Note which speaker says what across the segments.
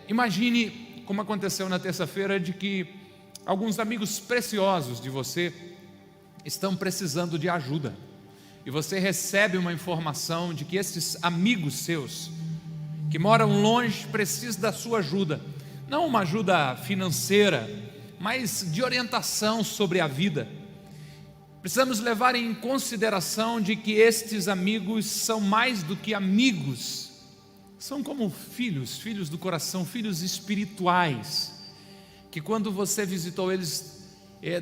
Speaker 1: Imagine como aconteceu na terça-feira, de que alguns amigos preciosos de você estão precisando de ajuda, e você recebe uma informação de que esses amigos seus, que moram longe, precisam da sua ajuda. Não uma ajuda financeira, mas de orientação sobre a vida. Precisamos levar em consideração de que estes amigos são mais do que amigos, são como filhos do coração, filhos espirituais, que quando você visitou eles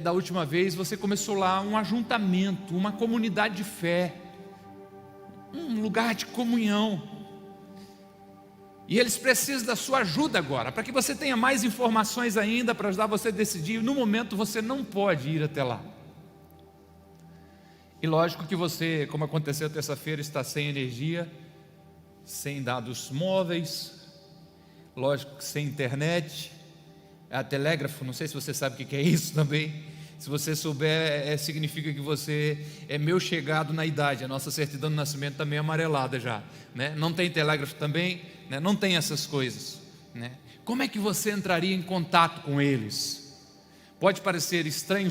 Speaker 1: da última vez, você começou lá um ajuntamento, uma comunidade de fé, um lugar de comunhão, e eles precisam da sua ajuda agora, para que você tenha mais informações ainda, para ajudar você a decidir. No momento você não pode ir até lá, e lógico que você, como aconteceu terça-feira, está sem energia, sem dados móveis, lógico que sem internet, telégrafo, não sei se você sabe o que é isso também. Se você souber, significa que você é meu chegado na idade. A nossa certidão de nascimento também é amarelada já, né? Não tem telégrafo também, né? Não tem essas coisas, né? Como é que você entraria em contato com eles? Pode parecer estranho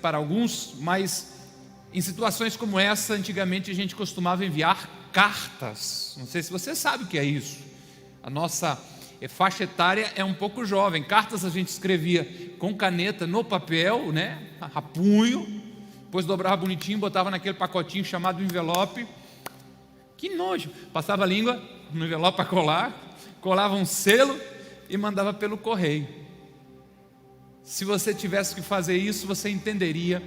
Speaker 1: para alguns, mas em situações como essa, antigamente a gente costumava enviar cartas. Não sei se você sabe o que é isso. A nossa faixa etária é um pouco jovem. Cartas a gente escrevia com caneta no papel, né, a punho, depois dobrava bonitinho, botava naquele pacotinho chamado envelope. Que nojo! Passava a língua no envelope para colar, colava um selo e mandava pelo correio. Se você tivesse que fazer isso, você entenderia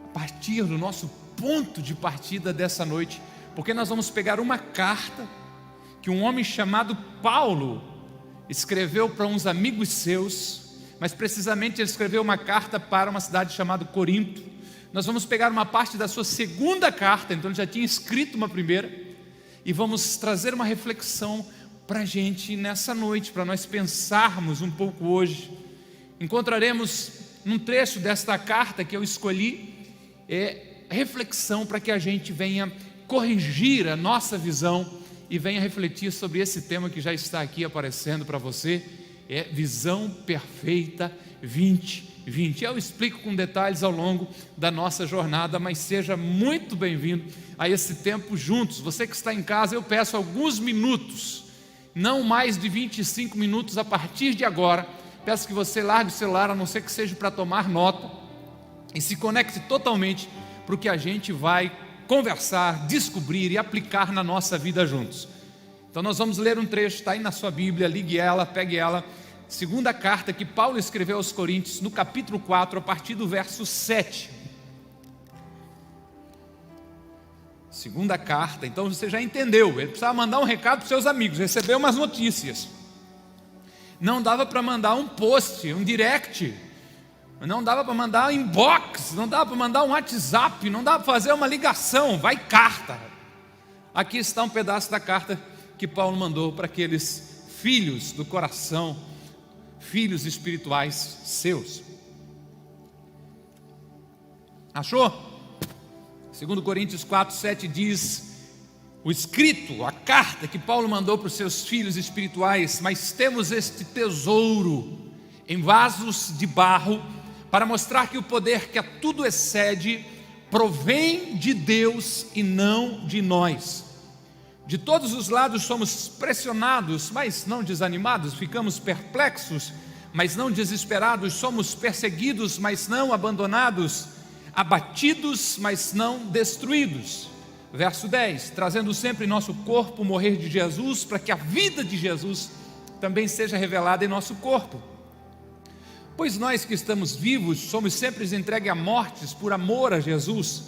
Speaker 1: a partir do nosso ponto de partida dessa noite, porque nós vamos pegar uma carta que um homem chamado Paulo escreveu para uns amigos seus, mas precisamente ele escreveu uma carta para uma cidade chamada Corinto. Nós vamos pegar uma parte da sua segunda carta, então ele já tinha escrito uma primeira, e vamos trazer uma reflexão para a gente nessa noite, para nós pensarmos um pouco hoje. Encontraremos num trecho desta carta que eu escolhi, reflexão para que a gente venha corrigir a nossa visão e venha refletir sobre esse tema que já está aqui aparecendo para você, Visão Perfeita 2020. Eu explico com detalhes ao longo da nossa jornada, mas seja muito bem-vindo a esse tempo juntos. Você que está em casa, eu peço alguns minutos, não mais de 25 minutos a partir de agora. Peço que você largue o celular, a não ser que seja para tomar nota, e se conecte totalmente para o que a gente vai conversar, descobrir e aplicar na nossa vida juntos. Então nós vamos ler um trecho, está aí na sua Bíblia, ligue ela, pegue ela, segunda carta que Paulo escreveu aos Coríntios, no capítulo 4, a partir do verso 7. Segunda carta, então você já entendeu, ele precisava mandar um recado para os seus amigos, recebeu umas notícias. Não dava para mandar um post, um direct, não dava para mandar um inbox, não dava para mandar um WhatsApp, não dava para fazer uma ligação, vai carta. Aqui está um pedaço da carta que Paulo mandou para aqueles filhos do coração, filhos espirituais seus. Achou? 2 Coríntios 4, 7 diz, o escrito, a carta que Paulo mandou para os seus filhos espirituais: mas temos este tesouro em vasos de barro, para mostrar que o poder que a tudo excede provém de Deus e não de nós. De todos os lados somos pressionados, mas não desanimados, ficamos perplexos, mas não desesperados, somos perseguidos, mas não abandonados, abatidos, mas não destruídos. Verso 10, trazendo sempre em nosso corpo o morrer de Jesus, para que a vida de Jesus também seja revelada em nosso corpo. Pois nós que estamos vivos, somos sempre entregues à morte por amor a Jesus,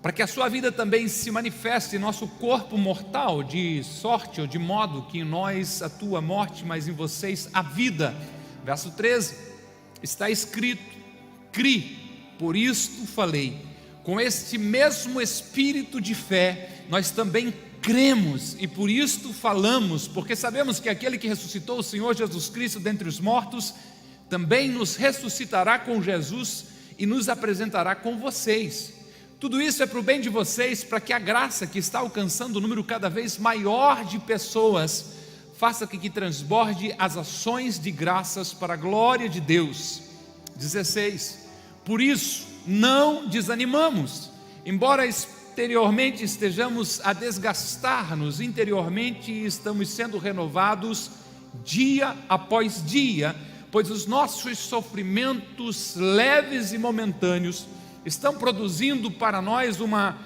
Speaker 1: para que a sua vida também se manifeste em nosso corpo mortal, de sorte ou de modo que em nós atua a morte, mas em vocês a vida. Verso 13, está escrito, cri, por isto falei. Com este mesmo espírito de fé, nós também cremos e por isto falamos, porque sabemos que aquele que ressuscitou o Senhor Jesus Cristo dentre os mortos, também nos ressuscitará com Jesus e nos apresentará com vocês. Tudo isso é para o bem de vocês, para que a graça que está alcançando um número cada vez maior de pessoas faça com que transborde as ações de graças para a glória de Deus. 16. Por isso, não desanimamos, embora exteriormente estejamos a desgastar-nos, interiormente estamos sendo renovados dia após dia, pois os nossos sofrimentos leves e momentâneos estão produzindo para nós uma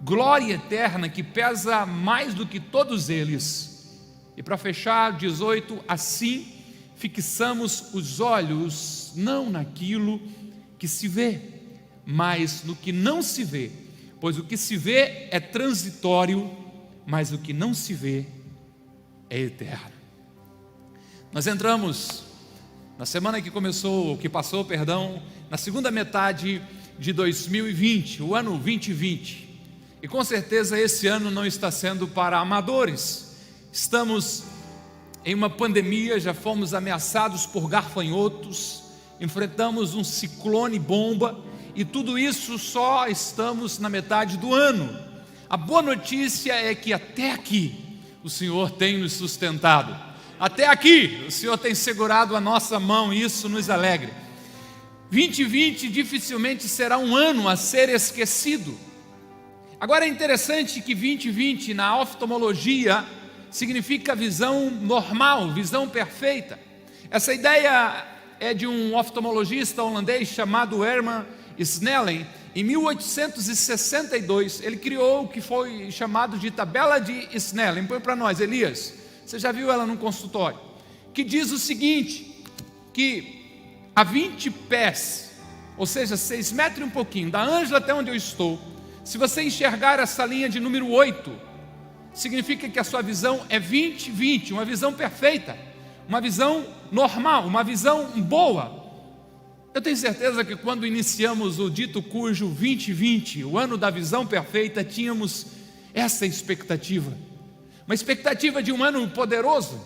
Speaker 1: glória eterna que pesa mais do que todos eles. E para fechar, 18, assim fixamos os olhos não naquilo que se vê, mas no que não se vê, pois o que se vê é transitório, mas o que não se vê é eterno. Nós entramos na semana que passou, na segunda metade de 2020, o ano 2020, e com certeza esse ano não está sendo para amadores. Estamos em uma pandemia, já fomos ameaçados por gafanhotos, enfrentamos um ciclone bomba, e tudo isso só estamos na metade do ano. A boa notícia é que até aqui o Senhor tem nos sustentado, até aqui o Senhor tem segurado a nossa mão, e isso nos alegra. 2020 dificilmente será um ano a ser esquecido. Agora é interessante que 2020 na oftalmologia significa visão normal, visão perfeita. Essa ideia é de um oftalmologista holandês chamado Herman Snellen. Em 1862 ele criou o que foi chamado de tabela de Snellen. Põe para nós, Elias, você já viu ela num consultório, que diz o seguinte, que a 20 pés, ou seja, 6 metros e um pouquinho, da Ângela até onde eu estou, se você enxergar essa linha de número 8, significa que a sua visão é 20-20, uma visão perfeita, uma visão normal, uma visão boa. Eu tenho certeza que quando iniciamos o dito cujo 2020, o ano da visão perfeita, tínhamos essa expectativa, uma expectativa de um ano poderoso,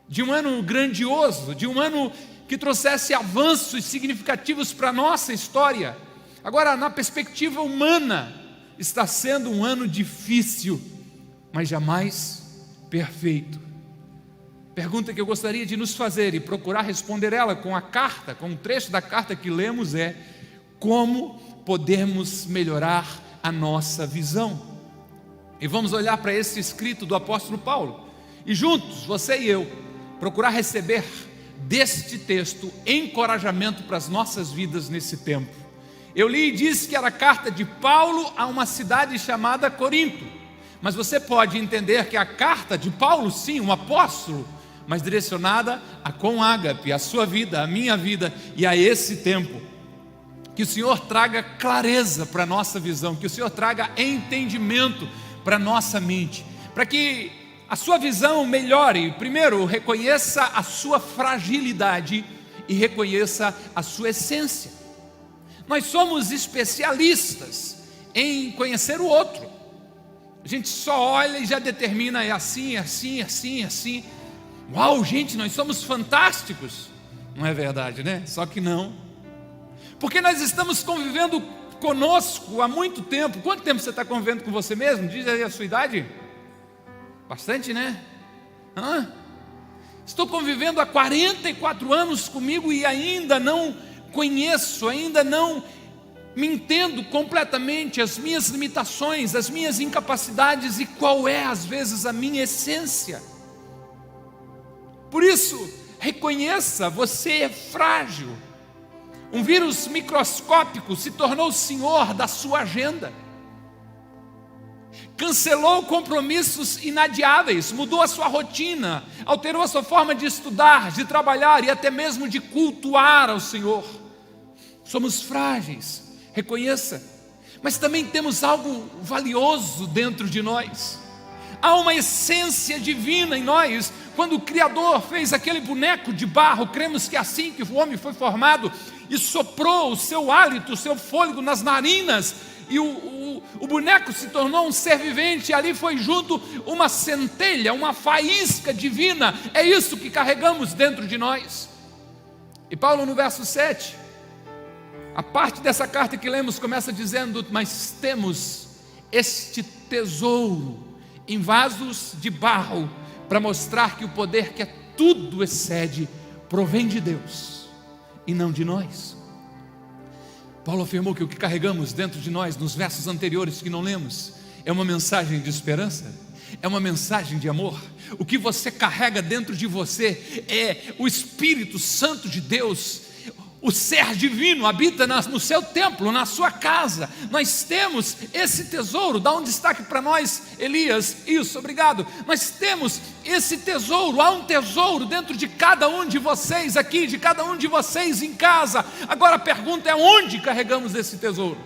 Speaker 1: de um ano grandioso, de um ano que trouxesse avanços significativos para a nossa história. Agora, na perspectiva humana, está sendo um ano difícil, mas jamais perfeito. Pergunta que eu gostaria de nos fazer e procurar responder ela com a carta, com um trecho da carta que lemos é: como podemos melhorar a nossa visão? E vamos olhar para esse escrito do apóstolo Paulo, e juntos, você e eu, procurar receber deste texto encorajamento para as nossas vidas nesse tempo. Eu li e disse que era a carta de Paulo a uma cidade chamada Corinto, mas você pode entender que a carta de Paulo, sim, um apóstolo, mas direcionada a com ágape, a sua vida, a minha vida e a esse tempo. Que o Senhor traga clareza para a nossa visão, que o Senhor traga entendimento para a nossa mente, para que a sua visão melhore. Primeiro, reconheça a sua fragilidade e reconheça a sua essência. Nós somos especialistas em conhecer o outro. A gente só olha e já determina, é assim, assim, assim, assim. Uau, gente, nós somos fantásticos. Não é verdade, né? Só que não. Porque nós estamos convivendo conosco há muito tempo. Quanto tempo você está convivendo com você mesmo? Diz aí a sua idade. Bastante, né? Estou convivendo há 44 anos comigo e ainda não conheço, ainda não me entendo completamente as minhas limitações, as minhas incapacidades e qual é às vezes a minha essência. Por isso, reconheça, você é frágil. Um vírus microscópico se tornou o senhor da sua agenda. Cancelou compromissos inadiáveis, mudou a sua rotina, alterou a sua forma de estudar, de trabalhar e até mesmo de cultuar ao Senhor. Somos frágeis, reconheça, mas também temos algo valioso dentro de nós. Há uma essência divina em nós. Quando o Criador fez aquele boneco de barro, cremos que é assim que o homem foi formado, e soprou o seu hálito, o seu fôlego nas narinas, e o boneco se tornou um ser vivente, e ali foi junto uma centelha, uma faísca divina. É isso que carregamos dentro de nós. E Paulo no verso 7, A parte dessa carta que lemos começa dizendo: mas temos este tesouro em vasos de barro, para mostrar que o poder que tudo excede provém de Deus e não de nós. Paulo afirmou que o que carregamos dentro de nós, nos versos anteriores que não lemos, é uma mensagem de esperança, é uma mensagem de amor. O que você carrega dentro de você é o Espírito Santo de Deus. O ser divino habita no seu templo, na sua casa. Nós temos esse tesouro. Dá um destaque para nós, Elias. Isso, obrigado. Nós temos esse tesouro. Há um tesouro dentro de cada um de vocês aqui, de cada um de vocês em casa. Agora a pergunta é: onde carregamos esse tesouro?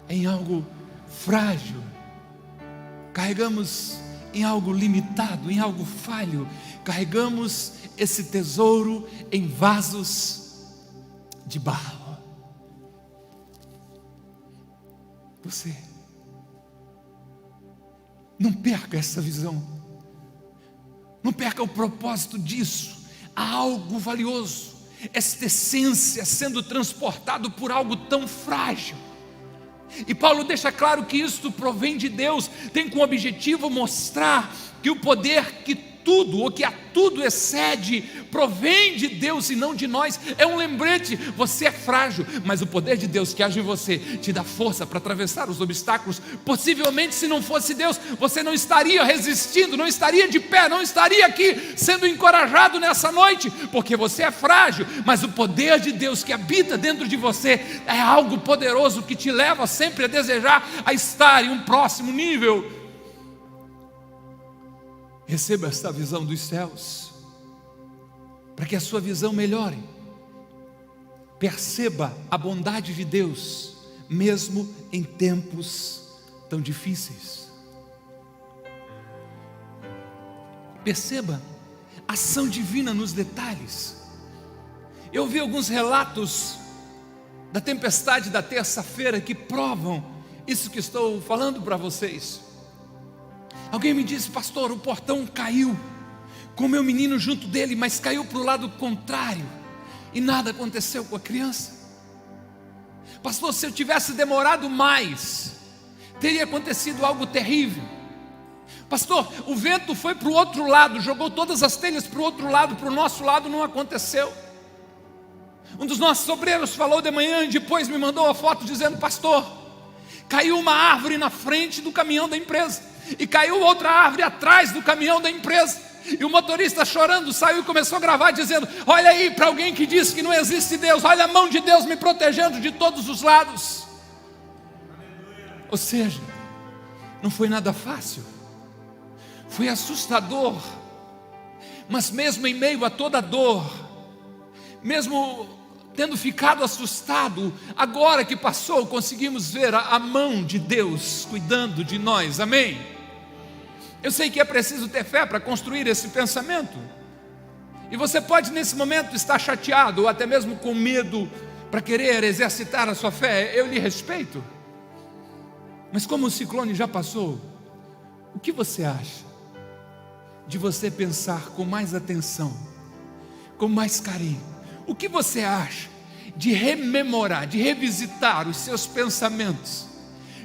Speaker 1: Em algo frágil. Carregamos em algo limitado, em algo falho. Carregamos esse tesouro em vasos de barro. Você não perca essa visão, não perca o propósito disso. Há algo valioso, esta essência sendo transportado por algo tão frágil. E Paulo deixa claro que isto provém de Deus, tem como objetivo mostrar que o poder que tudo, ou que a tudo excede, provém de Deus e não de nós. É um lembrete: você é frágil, mas o poder de Deus que age em você te dá força para atravessar os obstáculos. Possivelmente, se não fosse Deus, você não estaria resistindo, não estaria de pé, não estaria aqui sendo encorajado nessa noite, porque você é frágil, mas o poder de Deus que habita dentro de você é algo poderoso que te leva sempre a desejar a estar em um próximo nível. Receba esta visão dos céus, para que a sua visão melhore. Perceba a bondade de Deus, mesmo em tempos tão difíceis. Perceba a ação divina nos detalhes. Eu vi alguns relatos da tempestade da terça-feira que provam isso que estou falando para vocês. Alguém me disse: pastor, o portão caiu com o meu menino junto dele, mas caiu para o lado contrário e nada aconteceu com a criança. Pastor, se eu tivesse demorado mais, teria acontecido algo terrível. Pastor, o vento foi para o outro lado, jogou todas as telhas para o outro lado, para o nosso lado não aconteceu. Um dos nossos obreiros falou de manhã e depois me mandou a foto dizendo: pastor, caiu uma árvore na frente do caminhão da empresa e caiu outra árvore atrás do caminhão da empresa, e o motorista chorando saiu e começou a gravar dizendo: olha aí para alguém que diz que não existe Deus, olha a mão de Deus me protegendo de todos os lados. Ou seja, não foi nada fácil, foi assustador, mas mesmo em meio a toda a dor, mesmo tendo ficado assustado, agora que passou, conseguimos ver a mão de Deus cuidando de nós, amém? Eu sei que é preciso ter fé para construir esse pensamento, e você pode nesse momento estar chateado, ou até mesmo com medo, para querer exercitar a sua fé. Eu lhe respeito, mas como o ciclone já passou, o que você acha de você pensar com mais atenção, com mais carinho? O que você acha de rememorar, de revisitar os seus pensamentos,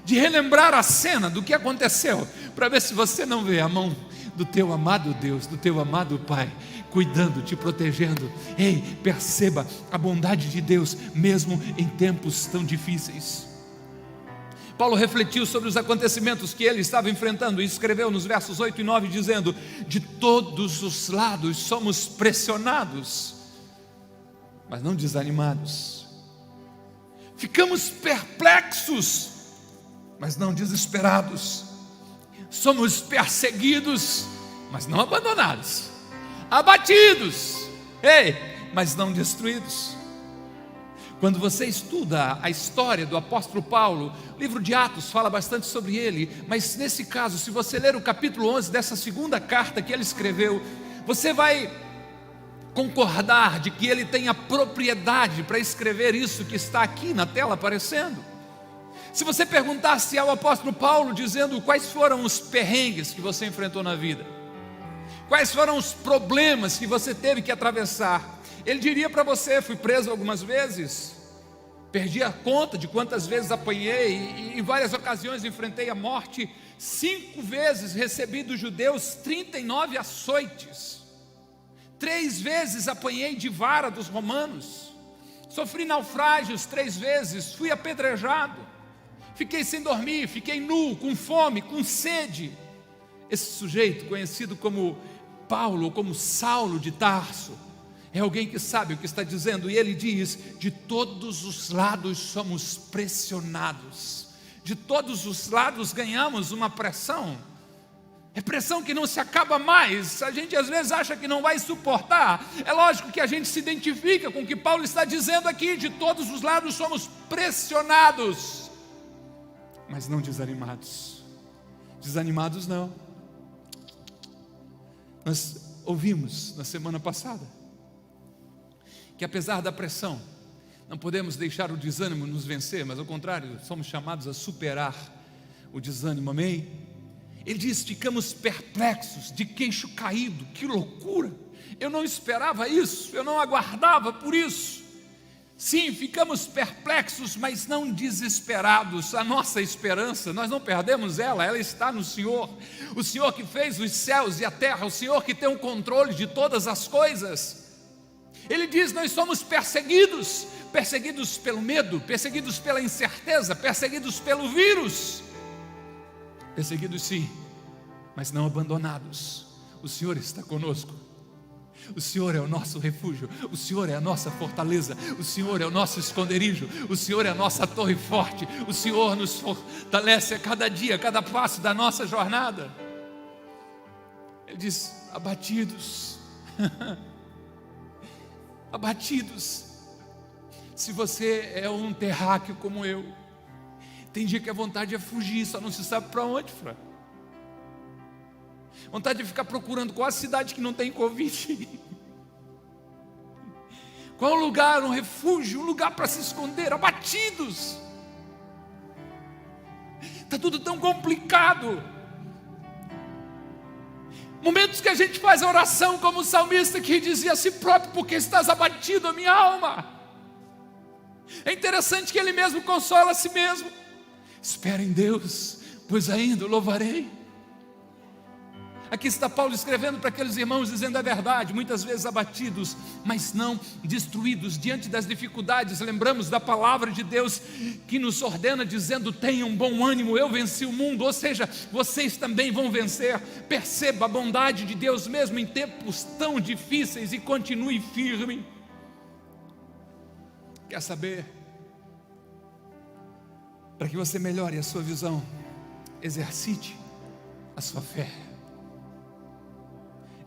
Speaker 1: de relembrar a cena do que aconteceu, para ver se você não vê a mão do teu amado Deus, do teu amado Pai, cuidando, te protegendo? Ei, perceba a bondade de Deus, mesmo em tempos tão difíceis. Paulo refletiu sobre os acontecimentos que ele estava enfrentando e escreveu nos versos 8 e 9 dizendo: de todos os lados somos pressionados, mas não desanimados. Ficamos perplexos, mas não desesperados. Somos perseguidos, mas não abandonados. Abatidos, mas não destruídos. Quando você estuda a história do apóstolo Paulo, o livro de Atos fala bastante sobre ele, mas nesse caso, se você ler o capítulo 11 dessa segunda carta que ele escreveu, você vai concordar de que ele tem a propriedade para escrever isso que está aqui na tela aparecendo. Se você perguntasse ao apóstolo Paulo dizendo quais foram os perrengues que você enfrentou na vida, quais foram os problemas que você teve que atravessar, ele diria para você: fui preso algumas vezes, Perdi a conta de quantas vezes apanhei, e em várias ocasiões enfrentei a morte. 5 vezes recebi dos judeus 39 açoites. 3 vezes apanhei de vara dos romanos. Sofri naufrágios 3 vezes, fui apedrejado. Fiquei sem dormir, fiquei nu, com fome, com sede. Esse sujeito, conhecido como Paulo, ou como Saulo de Tarso, é alguém que sabe o que está dizendo, e ele diz: de todos os lados somos pressionados, de todos os lados ganhamos uma pressão, é pressão que não se acaba mais. A gente às vezes acha que não vai suportar. É lógico que a gente se identifica com o que Paulo está dizendo aqui: de todos os lados somos pressionados, mas não desanimados. Desanimados não. Nós ouvimos na semana passada que apesar da pressão, não podemos deixar o desânimo nos vencer, mas ao contrário, somos chamados a superar o desânimo, amém? Ele diz: ficamos perplexos, de queixo caído. Que loucura, eu não esperava isso, eu não aguardava por isso. Sim, ficamos perplexos, mas não desesperados. A nossa esperança, nós não perdemos ela está no Senhor. O Senhor que fez os céus e a terra, o Senhor que tem o controle de todas as coisas. Ele diz: nós somos perseguidos, perseguidos pelo medo, perseguidos pela incerteza, perseguidos pelo vírus. Perseguidos sim, mas não abandonados. O Senhor está conosco. O Senhor é o nosso refúgio, o Senhor é a nossa fortaleza, o Senhor é o nosso esconderijo, o Senhor é a nossa torre forte. O Senhor nos fortalece a cada dia, a cada passo da nossa jornada. Ele diz: abatidos, abatidos. Se você é um terráqueo como eu, tem dia que a vontade é fugir, só não se sabe para onde, Fran. Vontade de ficar procurando qual a cidade que não tem Covid. Qual um lugar, um refúgio, um lugar para se esconder. Abatidos. Está tudo tão complicado. Momentos que a gente faz a oração como o salmista, que dizia a si próprio: porque estás abatido a minha alma. É interessante que ele mesmo consola a si mesmo. Espera em Deus, pois ainda o louvarei. Aqui está Paulo escrevendo para aqueles irmãos, dizendo a verdade, muitas vezes abatidos, mas não destruídos diante das dificuldades. Lembramos da palavra de Deus que nos ordena, dizendo: tenham bom ânimo, eu venci o mundo. Ou seja, vocês também vão vencer. Perceba a bondade de Deus mesmo em tempos tão difíceis e continue firme. Quer saber? Para que você melhore a sua visão, exercite a sua fé.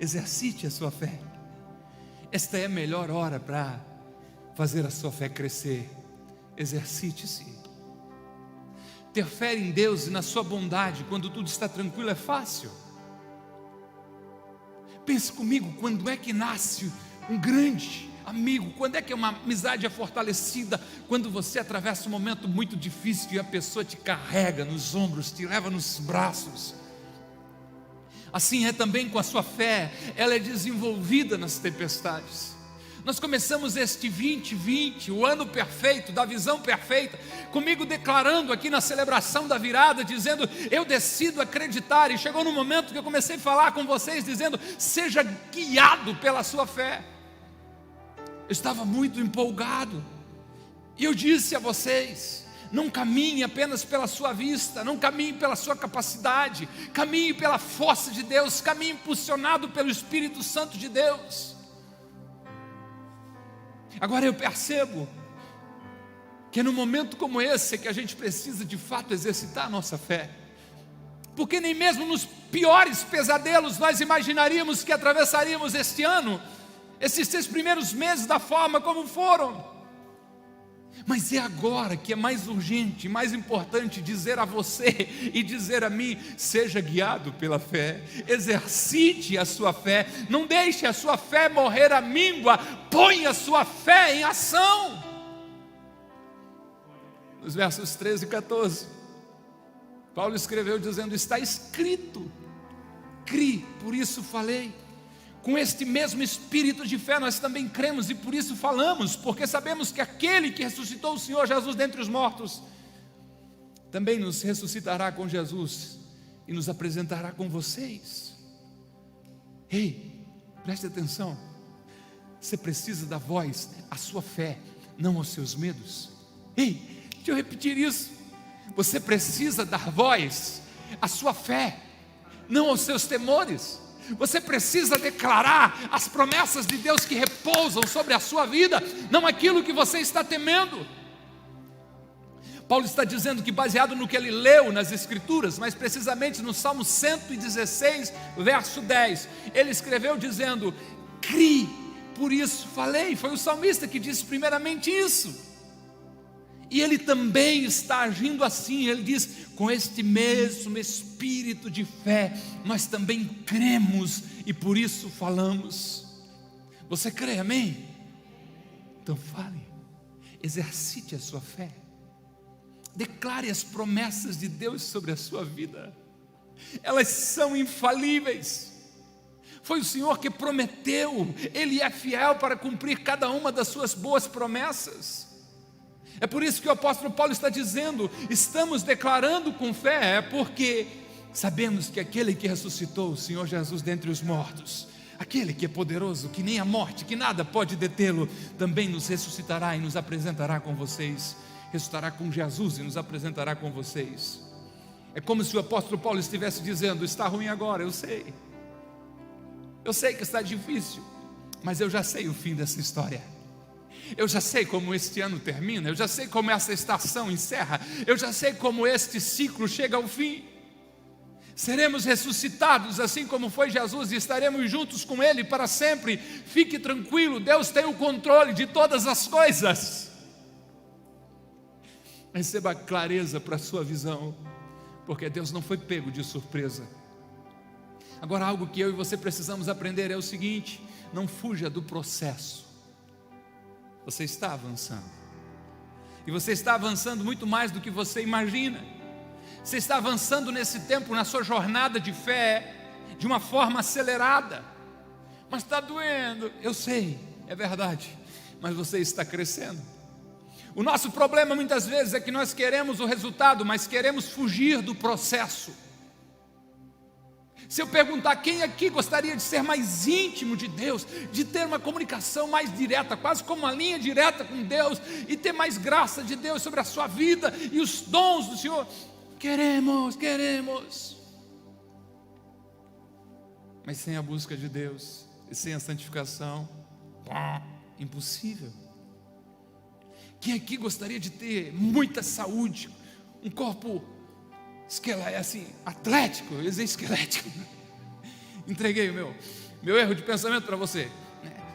Speaker 1: Exercite a sua fé. Esta é a melhor hora para fazer a sua fé crescer. Exercite-se. Ter fé em Deus e na sua bondade quando tudo está tranquilo é fácil. Pense comigo, quando é que nasce um grande amigo? Quando é que uma amizade é fortalecida? Quando você atravessa um momento muito difícil e a pessoa te carrega nos ombros, te leva nos braços. Assim é também com a sua fé, ela é desenvolvida nas tempestades. Nós começamos este 2020, o ano perfeito, da visão perfeita, comigo declarando aqui na celebração da virada, dizendo: eu decido acreditar. E chegou no momento que eu comecei a falar com vocês, dizendo: seja guiado pela sua fé. Eu estava muito empolgado, e eu disse a vocês: não caminhe apenas pela sua vista, não caminhe pela sua capacidade, caminhe pela força de Deus, caminhe impulsionado pelo Espírito Santo de Deus. Agora eu percebo que é num momento como esse que a gente precisa de fato exercitar a nossa fé, porque nem mesmo nos piores pesadelos nós imaginaríamos que atravessaríamos este ano, esses 6 primeiros meses da forma como foram. Mas é agora que é mais urgente, mais importante dizer a você e dizer a mim: seja guiado pela fé, exercite a sua fé, não deixe a sua fé morrer à míngua, ponha a sua fé em ação. Nos versos 13 e 14, Paulo escreveu dizendo: está escrito, cri, por isso falei. Com este mesmo espírito de fé nós também cremos e por isso falamos, porque sabemos que aquele que ressuscitou o Senhor Jesus dentre os mortos, também nos ressuscitará com Jesus e nos apresentará com vocês. Ei, preste atenção, você precisa dar voz à sua fé, não aos seus medos. Ei, deixa eu repetir isso, você precisa dar voz à sua fé, não aos seus temores. Você precisa declarar as promessas de Deus que repousam sobre a sua vida, não aquilo que você está temendo. Paulo está dizendo que, baseado no que ele leu nas Escrituras, mas precisamente no Salmo 116, verso 10, ele escreveu dizendo: "Crie, por isso falei". Foi o salmista que disse primeiramente isso. E ele também está agindo assim, ele diz: com este mesmo espírito de fé, nós também cremos e por isso falamos. Você crê, amém? Então fale, exercite a sua fé, declare as promessas de Deus sobre a sua vida, elas são infalíveis. Foi o Senhor que prometeu, Ele é fiel para cumprir cada uma das suas boas promessas. É por isso que o apóstolo Paulo está dizendo: estamos declarando com fé, porque sabemos que aquele que ressuscitou o Senhor Jesus dentre os mortos, aquele que é poderoso, que nem a morte, que nada pode detê-lo, também nos ressuscitará e nos apresentará com vocês. Ressuscitará com Jesus e nos apresentará com vocês. É como se o apóstolo Paulo estivesse dizendo: está ruim agora, eu sei que está difícil, mas eu já sei o fim dessa história. Eu já sei como este ano termina, eu já sei como essa estação encerra, eu já sei como este ciclo chega ao fim. Seremos ressuscitados assim como foi Jesus e estaremos juntos com Ele para sempre. Fique tranquilo, Deus tem o controle de todas as coisas. Receba clareza para a sua visão, porque Deus não foi pego de surpresa. Agora, algo que eu e você precisamos aprender é o seguinte: não fuja do processo. Você está avançando, e você está avançando muito mais do que você imagina. Você está avançando nesse tempo, na sua jornada de fé, de uma forma acelerada. Mas está doendo, eu sei, é verdade, mas você está crescendo. O nosso problema muitas vezes é que nós queremos o resultado, mas queremos fugir do processo. Se eu perguntar quem aqui gostaria de ser mais íntimo de Deus, de ter uma comunicação mais direta, quase como uma linha direta com Deus, e ter mais graça de Deus sobre a sua vida e os dons do Senhor, queremos. Mas sem a busca de Deus e sem a santificação, impossível. Quem aqui gostaria de ter muita saúde, um corpo assim, atlético, eu ia dizer esquelético. Entreguei o meu erro de pensamento para você.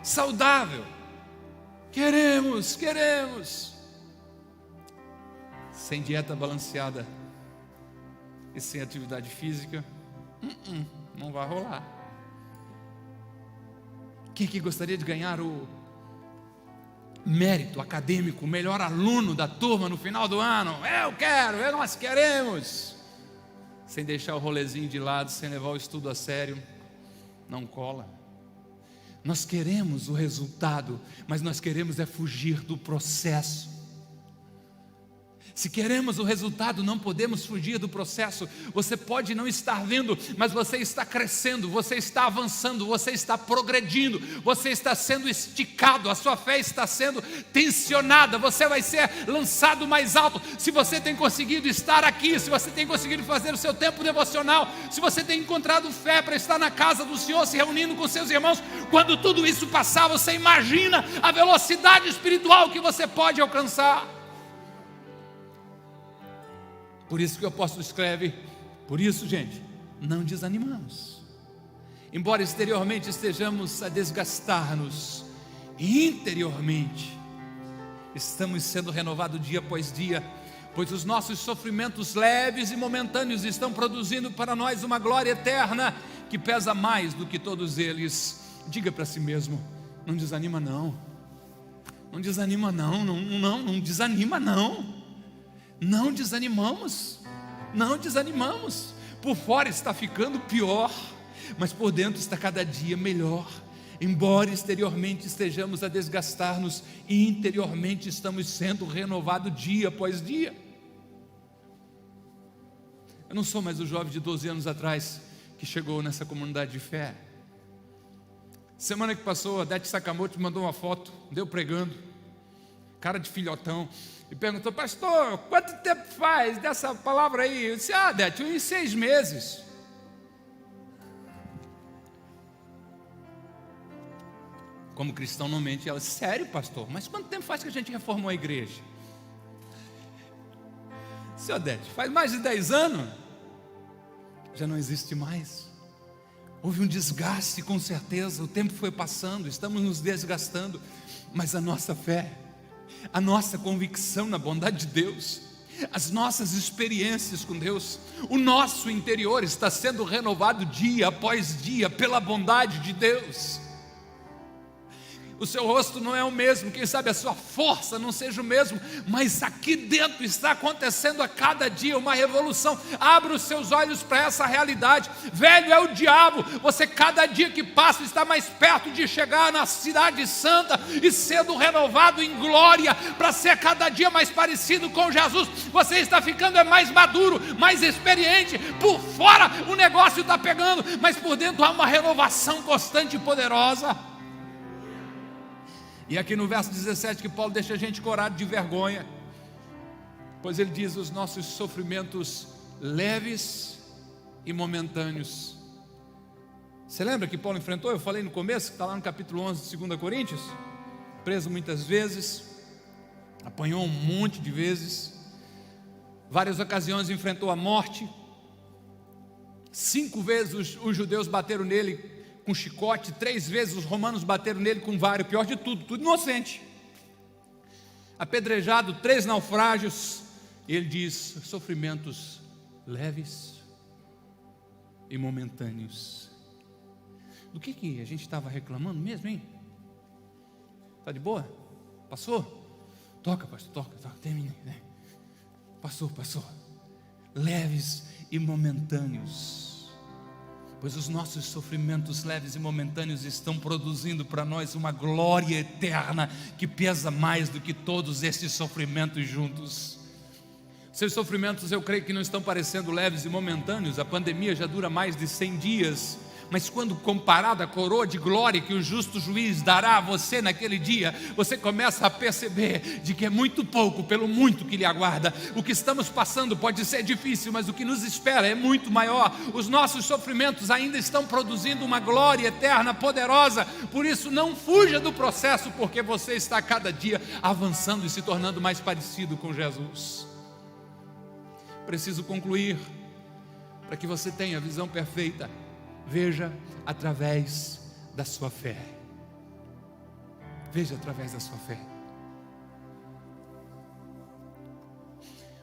Speaker 1: Saudável. Queremos. Sem dieta balanceada e sem atividade física, não vai rolar. Quem aqui gostaria de ganhar o mérito acadêmico, o melhor aluno da turma no final do ano? Nós queremos. Sem deixar o rolezinho de lado, sem levar o estudo a sério, não cola. Nós queremos o resultado, mas nós queremos é fugir do processo. Se queremos o resultado, não podemos fugir do processo. Você pode não estar vendo, mas você está crescendo, você está avançando, você está progredindo, você está sendo esticado, a sua fé está sendo tensionada, você vai ser lançado mais alto. Se você tem conseguido estar aqui, se você tem conseguido fazer o seu tempo devocional, se você tem encontrado fé para estar na casa do Senhor, se reunindo com seus irmãos, quando tudo isso passar, você imagina a velocidade espiritual que você pode alcançar. Por isso que o apóstolo escreve: por isso, gente, não desanimamos. Embora exteriormente estejamos a desgastar-nos, interiormente estamos sendo renovados dia após dia, pois os nossos sofrimentos leves e momentâneos estão produzindo para nós uma glória eterna que pesa mais do que todos eles. Diga para si mesmo: não desanima não. Não desanima não. Não desanima não. Não desanimamos. Por fora está ficando pior, mas por dentro está cada dia melhor. Embora exteriormente estejamos a desgastar-nos, interiormente estamos sendo renovados dia após dia. Eu não sou mais o jovem de 12 anos atrás que chegou nessa comunidade de fé. Semana que passou, a Dete Sakamoto mandou uma foto, deu pregando, cara de filhotão, e perguntou: pastor, quanto tempo faz dessa palavra aí? Eu disse: Dete, em 6 meses. Como cristão não mente. Ela: sério, pastor? Mas quanto tempo faz que a gente reformou a igreja? Senhor Dete, faz mais de 10 anos. Já não existe mais. Houve um desgaste, com certeza. O tempo foi passando, estamos nos desgastando. Mas a nossa fé, a nossa convicção na bondade de Deus, as nossas experiências com Deus, o nosso interior está sendo renovado dia após dia pela bondade de Deus. O seu rosto não é o mesmo, quem sabe a sua força não seja o mesmo, mas aqui dentro está acontecendo a cada dia uma revolução. Abra os seus olhos para essa realidade. Velho é o diabo, você cada dia que passa está mais perto de chegar na cidade santa e sendo renovado em glória, para ser cada dia mais parecido com Jesus. Você está ficando mais maduro, mais experiente. Por fora o negócio está pegando, mas por dentro há uma renovação constante e poderosa. E aqui no verso 17 que Paulo deixa a gente corado de vergonha, pois ele diz: os nossos sofrimentos leves e momentâneos. Você lembra que Paulo enfrentou? Eu falei no começo, que está lá no capítulo 11 de 2 Coríntios, preso muitas vezes, apanhou um monte de vezes, várias ocasiões enfrentou a morte. 5 vezes os judeus bateram nele com chicote, 3 vezes os romanos bateram nele com vara. Pior de tudo inocente. Apedrejado, 3 naufrágios. E ele diz: sofrimentos leves e momentâneos. Do que a gente estava reclamando mesmo, hein? Está de boa? Passou? Toca, pastor, toca, termine, né? Passou. Leves e momentâneos. Pois os nossos sofrimentos leves e momentâneos estão produzindo para nós uma glória eterna que pesa mais do que todos esses sofrimentos juntos. Seus sofrimentos, eu creio que não estão parecendo leves e momentâneos. A pandemia já dura mais de 100 dias. Mas quando comparado à coroa de glória que o justo juiz dará a você naquele dia, você começa a perceber de que é muito pouco pelo muito que lhe aguarda. O que estamos passando pode ser difícil, mas o que nos espera é muito maior. Os nossos sofrimentos ainda estão produzindo uma glória eterna, poderosa. Por isso não fuja do processo, porque você está cada dia avançando e se tornando mais parecido com Jesus. Preciso concluir, para que você tenha a visão perfeita. Veja através da sua fé. Veja através da sua fé.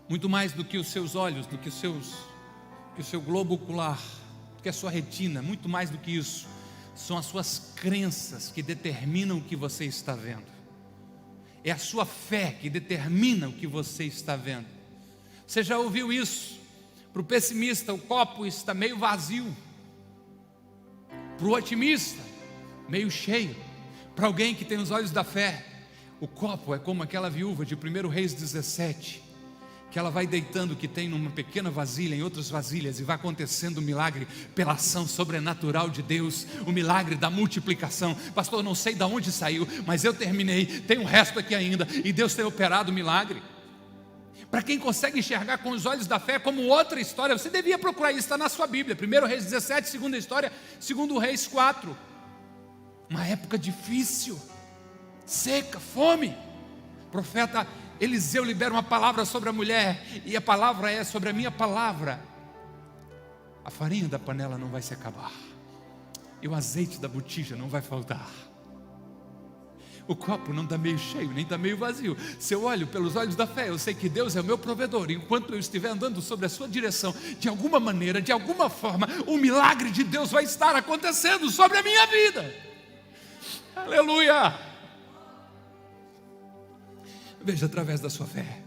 Speaker 1: Muito mais do que os seus olhos, do que o seu globo ocular, do que a sua retina, muito mais do que isso, são as suas crenças que determinam o que você está vendo. É a sua fé que determina o que você está vendo. Você já ouviu isso? Para o pessimista, o copo está meio vazio. Para o otimista, meio cheio. Para alguém que tem os olhos da fé, o copo é como aquela viúva de 1 Reis 17, que ela vai deitando o que tem numa pequena vasilha em outras vasilhas, e vai acontecendo um milagre pela ação sobrenatural de Deus, o milagre da multiplicação. Pastor, não sei de onde saiu, mas eu terminei, tem um resto aqui ainda, e Deus tem operado o milagre. Para quem consegue enxergar com os olhos da fé como outra história, você devia procurar isso, está na sua Bíblia. 1 Reis 17, segunda história, 2 Reis 4. Uma época difícil, seca, fome. O profeta Eliseu libera uma palavra sobre a mulher, e a palavra é sobre a minha palavra: a farinha da panela não vai se acabar, e o azeite da botija não vai faltar. O copo não está meio cheio, nem está meio vazio. Se eu olho pelos olhos da fé, eu sei que Deus é o meu provedor. E enquanto eu estiver andando sobre a sua direção, de alguma maneira, de alguma forma, o milagre de Deus vai estar acontecendo sobre a minha vida. Aleluia! Veja através da sua fé.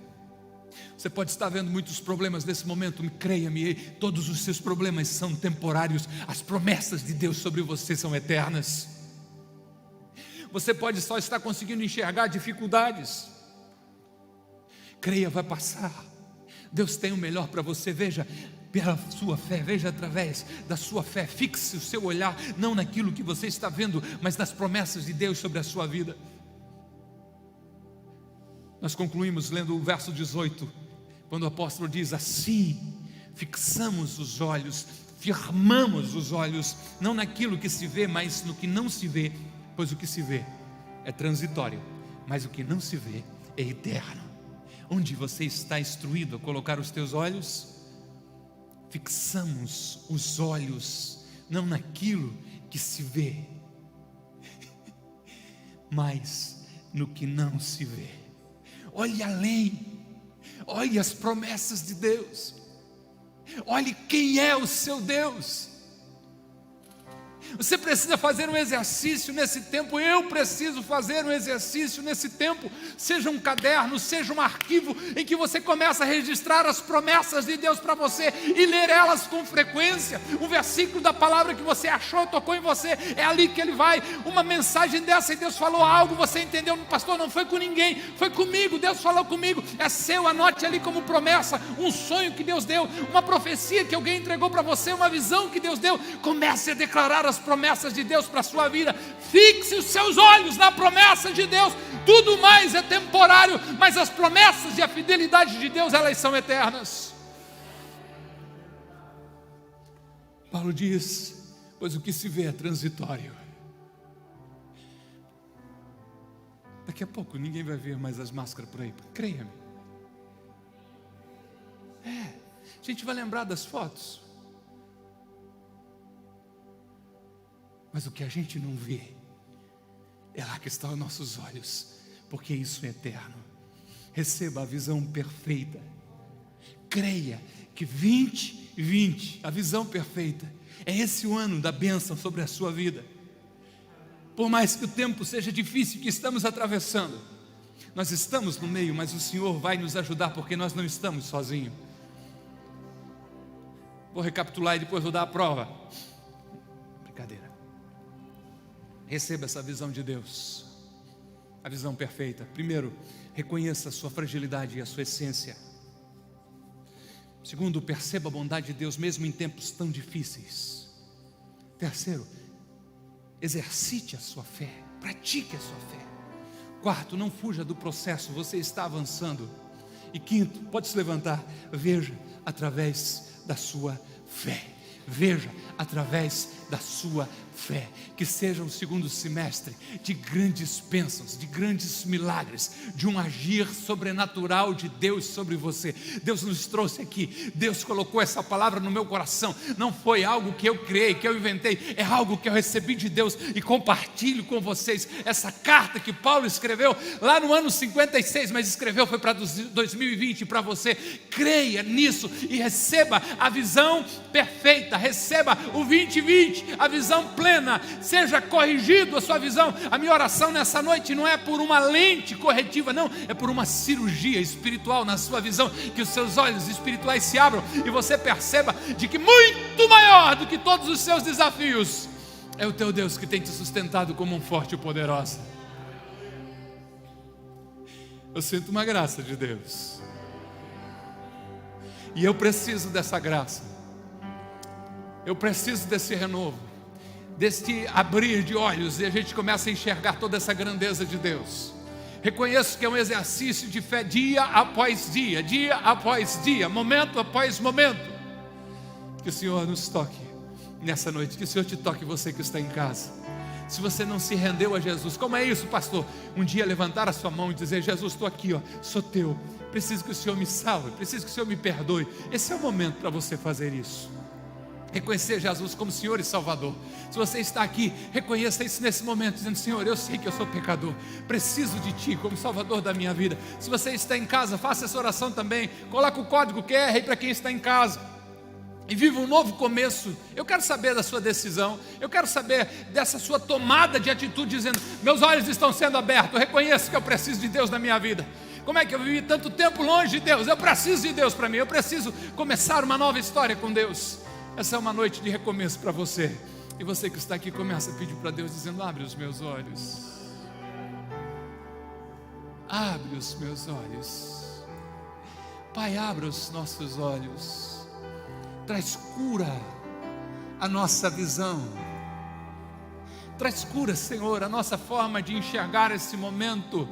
Speaker 1: Você pode estar vendo muitos problemas nesse momento, creia-me, todos os seus problemas são temporários, as promessas de Deus sobre você são eternas. Você pode só estar conseguindo enxergar dificuldades, creia, vai passar. Deus tem o melhor para você. Veja pela sua fé, veja através da sua fé, fixe o seu olhar não naquilo que você está vendo, mas nas promessas de Deus sobre a sua vida. Nós concluímos lendo o verso 18, quando o apóstolo diz assim: fixamos os olhos, firmamos os olhos, não naquilo que se vê, mas no que não se vê, pois o que se vê é transitório, mas o que não se vê é eterno. Onde você está instruído a colocar os teus olhos? Fixamos os olhos, não naquilo que se vê, mas no que não se vê. Olhe além, olhe as promessas de Deus, olhe quem é o seu Deus. Você precisa fazer um exercício nesse tempo, eu preciso fazer um exercício nesse tempo, seja um caderno, seja um arquivo, em que você começa a registrar as promessas de Deus para você, e ler elas com frequência. Um versículo da palavra que você achou, tocou em você, é ali que ele vai. Uma mensagem dessa, e Deus falou algo, você entendeu, pastor, não foi com ninguém, foi comigo, Deus falou comigo, é seu, anote ali como promessa, um sonho que Deus deu, uma profecia que alguém entregou para você, uma visão que Deus deu. Comece a declarar as promessas de Deus para a sua vida. Fixe os seus olhos na promessa de Deus. Tudo mais é temporário, mas as promessas e a fidelidade de Deus, elas são eternas. Paulo diz: pois o que se vê é transitório. Daqui a pouco ninguém vai ver mais as máscaras por aí, creia-me. A gente vai lembrar das fotos, mas o que a gente não vê, é lá que estão os nossos olhos, porque isso é eterno. Receba a visão perfeita. Creia que 2020, a visão perfeita, é esse o ano da bênção sobre a sua vida. Por mais que o tempo seja difícil que estamos atravessando, nós estamos no meio, mas o Senhor vai nos ajudar, porque nós não estamos sozinhos. Vou recapitular e depois vou dar a prova. Brincadeira. Receba essa visão de Deus, a visão perfeita. Primeiro, reconheça a sua fragilidade e a sua essência. Segundo, perceba a bondade de Deus mesmo em tempos tão difíceis. Terceiro, exercite a sua fé, pratique a sua fé. Quarto, não fuja do processo, você está avançando. E quinto, pode se levantar, veja através da sua fé. Veja através da sua fé. Que seja um segundo semestre de grandes bênçãos, de grandes milagres, de um agir sobrenatural de Deus sobre você. Deus nos trouxe aqui, Deus colocou essa palavra no meu coração. Não foi algo que eu criei, que eu inventei, é algo que eu recebi de Deus e compartilho com vocês. Essa carta que Paulo escreveu lá no ano 56, mas escreveu foi para 2020, para você. Creia nisso e receba a visão perfeita, receba o 2020, a visão plena. Seja corrigido a sua visão. A minha oração nessa noite não é por uma lente corretiva, não, é por uma cirurgia espiritual na sua visão, que os seus olhos espirituais se abram e você perceba de que muito maior do que todos os seus desafios é o teu Deus, que tem te sustentado como um forte e poderoso. Eu sinto uma graça de Deus, e eu preciso dessa graça, eu preciso desse renovo, deste abrir de olhos, e a gente começa a enxergar toda essa grandeza de Deus. Reconheço que é um exercício de fé dia após dia, dia após dia, momento após momento. Que o Senhor nos toque nessa noite, que o Senhor te toque, você que está em casa. Se você não se rendeu a Jesus, como é isso, pastor? Um dia levantar a sua mão e dizer: Jesus, estou aqui, sou teu, preciso que o Senhor me salve, preciso que o Senhor me perdoe. Esse é o momento para você fazer isso. Reconhecer Jesus como Senhor e Salvador. Se você está aqui, reconheça isso nesse momento, dizendo: Senhor, eu sei que eu sou pecador, preciso de Ti como Salvador da minha vida. Se você está em casa, faça essa oração também. Coloque o código QR aí para quem está em casa, e viva um novo começo. Eu quero saber da sua decisão, eu quero saber dessa sua tomada de atitude, dizendo: meus olhos estão sendo abertos, eu reconheço que eu preciso de Deus na minha vida. Como é que eu vivi tanto tempo longe de Deus? Eu preciso de Deus para mim, eu preciso começar uma nova história com Deus. Essa é uma noite de recomeço para você. E você que está aqui começa a pedir para Deus, dizendo: abre os meus olhos. Abre os meus olhos. Pai, abra os nossos olhos. Traz cura à nossa visão. Traz cura, Senhor, a nossa forma de enxergar esse momento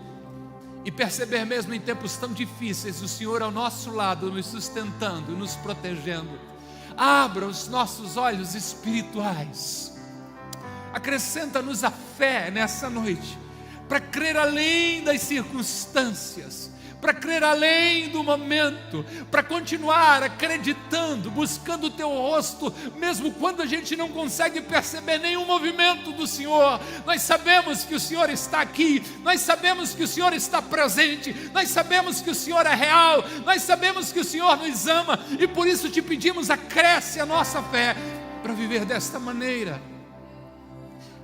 Speaker 1: e perceber mesmo em tempos tão difíceis o Senhor ao nosso lado, nos sustentando, nos protegendo. Abra os nossos olhos espirituais. Acrescenta-nos a fé nessa noite, para crer além das circunstâncias, para crer além do momento, para continuar acreditando, buscando o Teu rosto, mesmo quando a gente não consegue perceber nenhum movimento do Senhor. Nós sabemos que o Senhor está aqui, nós sabemos que o Senhor está presente, nós sabemos que o Senhor é real, nós sabemos que o Senhor nos ama, e por isso te pedimos: acresce a nossa fé para viver desta maneira.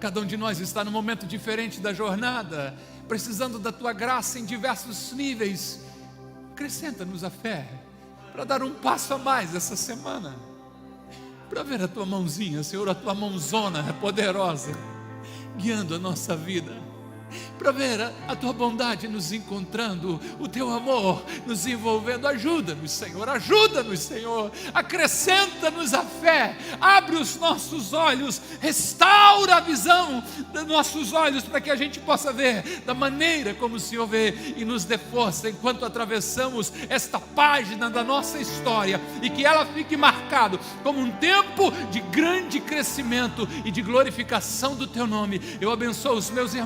Speaker 1: Cada um de nós está num momento diferente da jornada, precisando da Tua graça em diversos níveis. Acrescenta-nos a fé para dar um passo a mais essa semana, para ver a Tua mãozinha, Senhor, a Tua mãozona poderosa guiando a nossa vida, para ver a Tua bondade nos encontrando, o Teu amor nos envolvendo. Ajuda-nos, Senhor, ajuda-nos, Senhor, acrescenta-nos a fé, abre os nossos olhos, restaura a visão dos nossos olhos, para que a gente possa ver da maneira como o Senhor vê, e nos dê força enquanto atravessamos esta página da nossa história, e que ela fique marcada como um tempo de grande crescimento e de glorificação do Teu nome. Eu abençoo os meus irmãos